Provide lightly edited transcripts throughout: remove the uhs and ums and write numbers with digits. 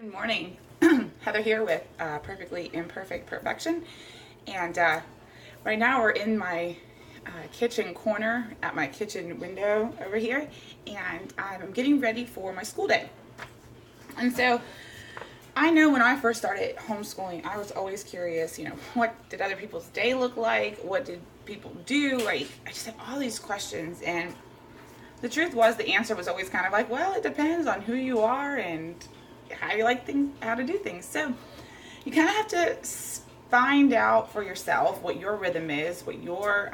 Good morning. Heather here with Perfectly Imperfect Perfection. And right now we're in my kitchen corner at my kitchen window over here. And I'm getting ready for my school day. And so I know when I first started homeschooling, I was always curious, what did other people's day look like? What did people do? Like, I just had all these questions. And the truth was, the answer was always kind of like, well, it depends on who you are and how you like things, how to do things. So you kind of have to find out for yourself what your rhythm is, what your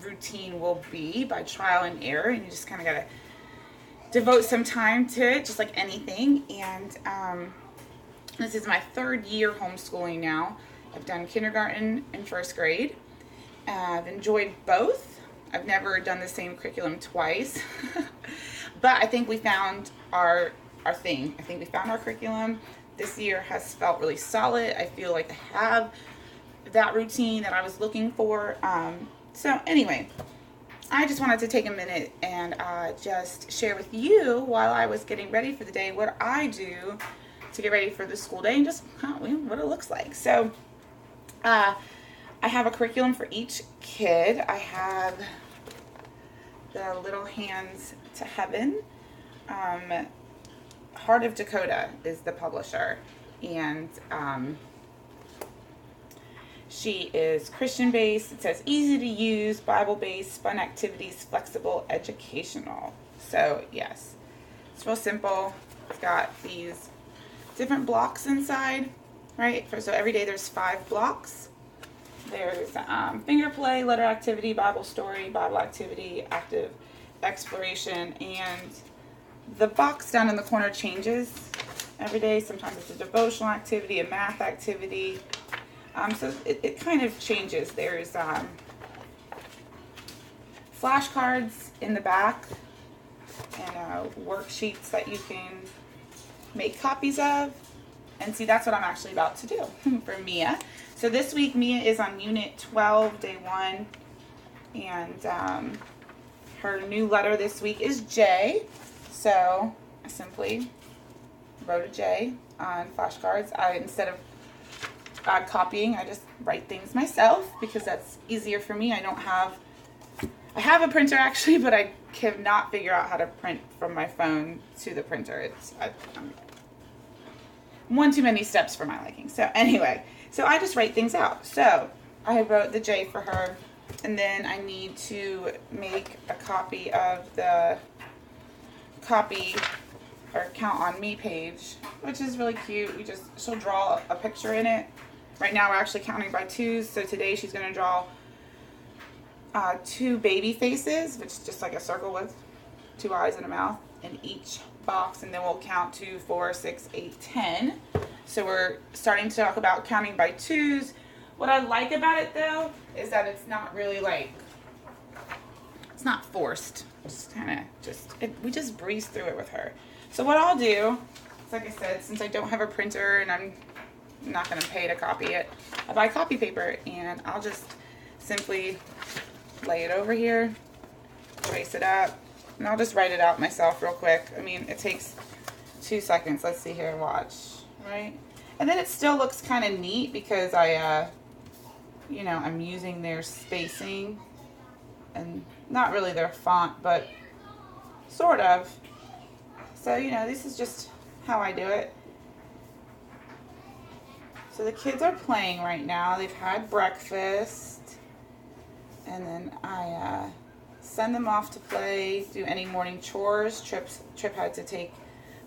routine will be by trial and error, and you just kind of got to devote some time to it, just like anything. And this is my third year homeschooling now. I've done kindergarten and first grade. I've enjoyed both. I've never done the same curriculum twice, but I think we found our thing. I think we found our curriculum. This year has felt really solid. I feel like I have that routine that I was looking for. So anyway, I just wanted to take a minute and just share with you while I was getting ready for the day what I do to get ready for the school day and just what it looks like. So I have a curriculum for each kid. I have the Little Hands to Heaven. Heart of Dakota is the publisher, and she is Christian-based. It says easy to use, Bible-based, fun activities, flexible, educational. So yes, it's real simple. It's got these different blocks inside, right? So every day there's 5 blocks. There's finger play, letter activity, Bible story, Bible activity, active exploration, and the box down in the corner changes every day. Sometimes it's a devotional activity, a math activity. So it kind of changes. There's flashcards in the back and worksheets that you can make copies of. And see, that's what I'm actually about to do for Mia. So this week, Mia is on Unit 12, Day 1. And her new letter this week is J. So I simply wrote a J on flashcards. Instead of copying, I just write things myself because that's easier for me. I have a printer actually, but I cannot figure out how to print from my phone to the printer. I'm one too many steps for my liking. So anyway, so I just write things out. So I wrote the J for her, and then I need to make a copy of the copy or count on me page, which is really cute. She'll draw a picture in it. Right now we're actually counting by 2s, so today she's going to draw 2 baby faces, which is just like a circle with 2 eyes and a mouth in each box, and then we'll count 2, 4, 6, 8, 10. So we're starting to talk about counting by 2s. What I like about it though is that it's not really it's not forced. We just breeze through it with her. So what I'll do, like I said, since I don't have a printer and I'm not going to pay to copy it, I buy copy paper and I'll just simply lay it over here, trace it up, and I'll just write it out myself real quick. I mean, it takes 2 seconds. Let's see here, watch, right? And then it still looks kind of neat because I'm using their spacing and not really their font, but sort of. So, this is just how I do it. So the kids are playing right now. They've had breakfast. And then I send them off to play, do any morning chores. Trip had to take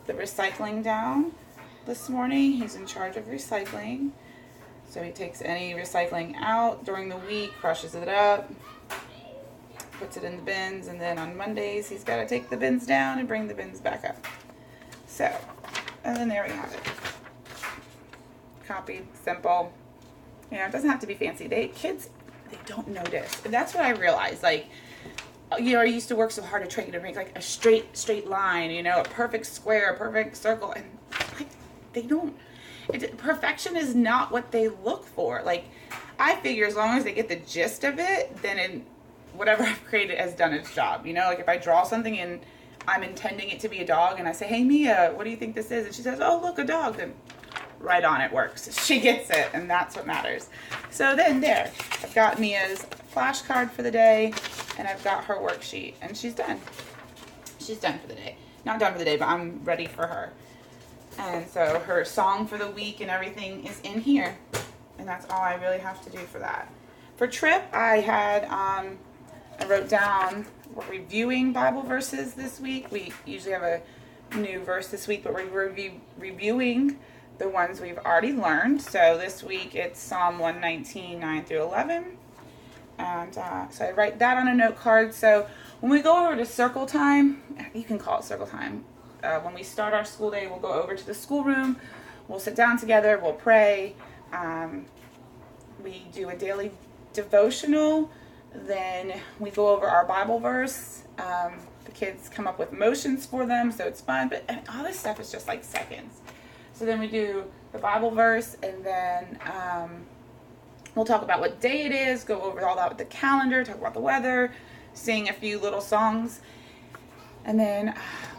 the recycling down this morning. He's in charge of recycling. So he takes any recycling out during the week, crushes it up, puts it in the bins, and then on Mondays he's got to take the bins down and bring the bins back up. So, and then there we have it. Copied, simple. It doesn't have to be fancy. Kids don't notice. And that's what I realized. I used to work so hard to try to make like a straight line, a perfect square, a perfect circle, and they don't. Perfection is not what they look for. I figure as long as they get the gist of it, then whatever I've created has done its job. If I draw something and I'm intending it to be a dog and I say, hey Mia, what do you think this is? And she says, oh look, a dog. Then right on, it works. She gets it, and that's what matters. So then there, I've got Mia's flashcard for the day, and I've got her worksheet, and she's done. She's done for the day. Not done for the day, but I'm ready for her. And so her song for the week and everything is in here, and that's all I really have to do for that. For Trip, I wrote down, we're reviewing Bible verses this week. We usually have a new verse this week, but we're reviewing the ones we've already learned. So this week it's Psalm 119, 9 through 11. And so I write that on a note card. So when we go over to circle time, you can call it circle time. When we start our school day, we'll go over to the schoolroom. We'll sit down together. We'll pray. We do a daily devotional. Then we go over our Bible verse. The kids come up with motions for them, so it's fun. But all this stuff is just like seconds. So then we do the Bible verse, and then we'll talk about what day it is, go over all that with the calendar, talk about the weather, sing a few little songs, and then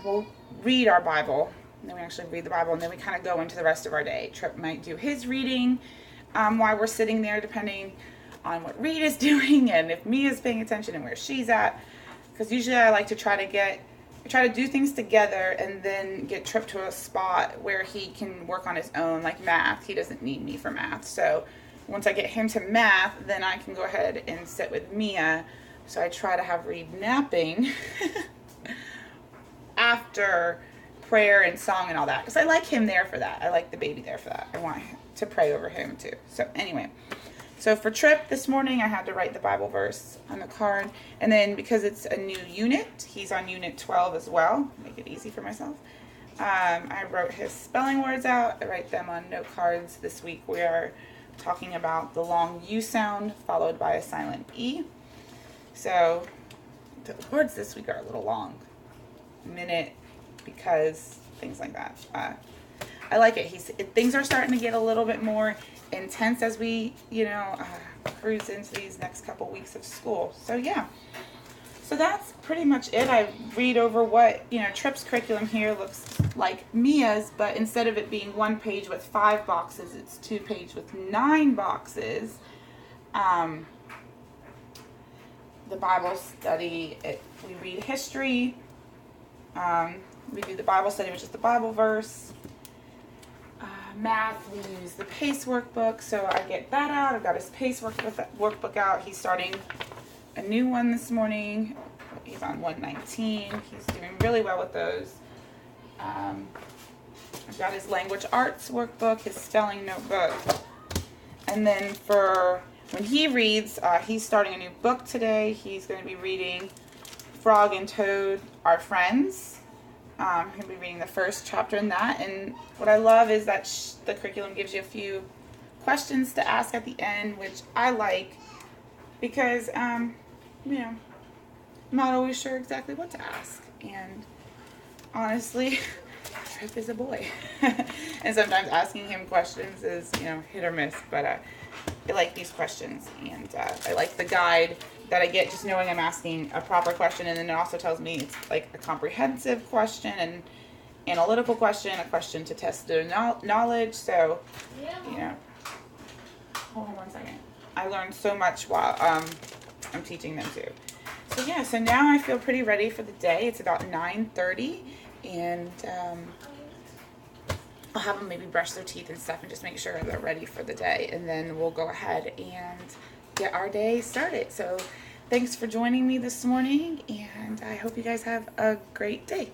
we'll read our Bible. And then we actually read the Bible, and then we kind of go into the rest of our day. Trip might do his reading while we're sitting there, depending on what Reed is doing and if Mia's paying attention and where she's at. Because usually I like to try to do things together and then get Trip to a spot where he can work on his own, like math. He doesn't need me for math. So once I get him to math, then I can go ahead and sit with Mia. So I try to have Reed napping after prayer and song and all that. Because I like him there for that. I like the baby there for that. I want to pray over him too. So anyway. So for Trip this morning, I had to write the Bible verse on the card. And then because it's a new unit, he's on unit 12 as well. Make it easy for myself. I wrote his spelling words out. I write them on note cards. This week we are talking about the long U sound followed by a silent E. So the words this week are a little long. Minute, because, things like that. I like it. Things are starting to get a little bit more intense as we, cruise into these next couple weeks of school. So yeah. So that's pretty much it. I read over what, Trip's curriculum here looks like Mia's, but instead of it being 1 page with 5 boxes, it's 2 pages with 9 boxes. The Bible study, we read history. We do the Bible study, which is the Bible verse. Math, we use the PACE workbook, so I get that out. I've got his PACE workbook out. He's starting a new one this morning. He's on 119. He's doing really well with those. I've got his language arts workbook, his spelling notebook. And then for when he reads, he's starting a new book today. He's going to be reading Frog and Toad Are Friends. He'll be reading the first chapter in that, and what I love is that the curriculum gives you a few questions to ask at the end, which I like because, I'm not always sure exactly what to ask, and honestly, Trip is a boy, and sometimes asking him questions is, hit or miss, but I like these questions, and I like the guide that I get just knowing I'm asking a proper question, and then it also tells me it's like a comprehensive question, an analytical question, a question to test their knowledge. So, hold on 1 second. I learned so much while I'm teaching them too. So yeah, so now I feel pretty ready for the day. It's about 9:30, and I'll have them maybe brush their teeth and stuff and just make sure they're ready for the day, and then we'll go ahead and get our day started. So thanks for joining me this morning, and I hope you guys have a great day.